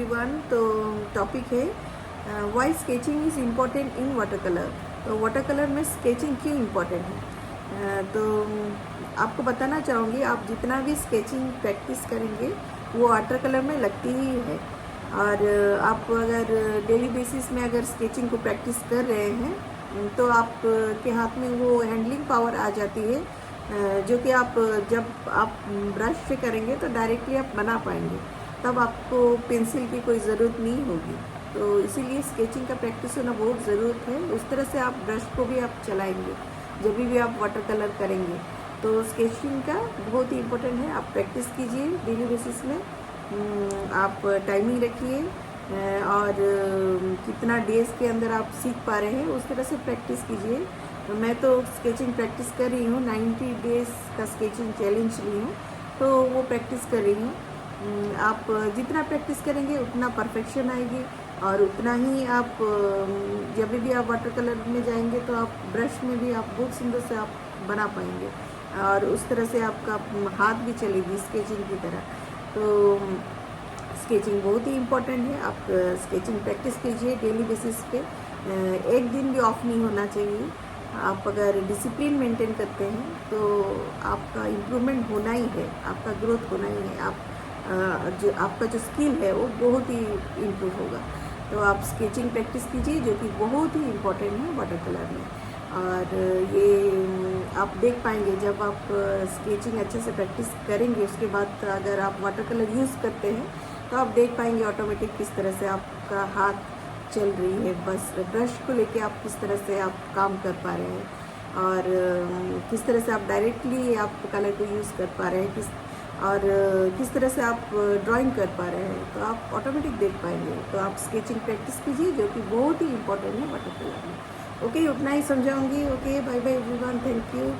Everyone. तो topic है why sketching is important in water colour. तो वाटर कलर में स्केचिंग क्यों इम्पॉर्टेंट है? तो आपको बताना चाहूँगी, आप जितना भी स्केचिंग प्रैक्टिस करेंगे वो वाटर कलर में लगती ही है। और आप अगर डेली बेसिस में अगर स्केचिंग को प्रैक्टिस कर रहे हैं तो आप के हाथ में वो हैंडलिंग पावर आ जाती है, जो कि आप जब आप ब्रश से करेंगे तो डायरेक्टली आप बना पाएंगे, तब आपको पेंसिल की कोई ज़रूरत नहीं होगी। तो इसीलिए स्केचिंग का प्रैक्टिस होना बहुत ज़रूरत है। उस तरह से आप ब्रश को भी आप चलाएंगे जब भी आप वाटर कलर करेंगे। तो स्केचिंग का बहुत ही इम्पोर्टेंट है, आप प्रैक्टिस कीजिए डेली बेसिस में। आप टाइमिंग रखिए और कितना डेज़ के अंदर आप सीख पा रहे हैं उस तरह से प्रैक्टिस कीजिए। मैं तो स्केचिंग प्रैक्टिस कर रही हूँ, 90 डेज़ का स्केचिंग चैलेंज ली हूँ, तो वो प्रैक्टिस कर रही हूँ। आप जितना प्रैक्टिस करेंगे उतना परफेक्शन आएगी और उतना ही आप जब भी आप वाटर कलर में जाएंगे तो आप ब्रश में भी आप बहुत सुंदर से आप बना पाएंगे और उस तरह से आपका हाथ भी चलेगी स्केचिंग की तरह। तो स्केचिंग बहुत ही इम्पोर्टेंट है। आप स्केचिंग प्रैक्टिस कीजिए डेली बेसिस पे, एक दिन भी ऑफ नहीं होना चाहिए। आप अगर डिसिप्लिन मेंटेन करते हैं तो आपका इम्प्रूवमेंट होना ही है, आपका ग्रोथ होना ही है। आप जो आपका जो स्किल है वो बहुत ही इम्प्रूव होगा। तो आप स्केचिंग प्रैक्टिस कीजिए, जो कि बहुत ही इम्पोर्टेंट है वाटर कलर में। और ये आप देख पाएंगे जब आप स्केचिंग अच्छे से प्रैक्टिस करेंगे, उसके बाद अगर आप वाटर कलर यूज़ करते हैं तो आप देख पाएंगे ऑटोमेटिक किस तरह से आपका हाथ चल रही है, बस ब्रश को लेके आप किस तरह से आप काम कर पा रहे हैं और किस तरह से आप डायरेक्टली आप कलर को यूज़ कर पा रहे हैं, किस तरह से आप ड्राइंग कर पा रहे हैं, तो आप ऑटोमेटिक देख पाएंगे। तो आप स्केचिंग प्रैक्टिस कीजिए, जो कि बहुत ही इंपॉर्टेंट है वाटर कलर में। ओके, उतना ही समझाऊंगी। Okay, bye bye everyone, thank you.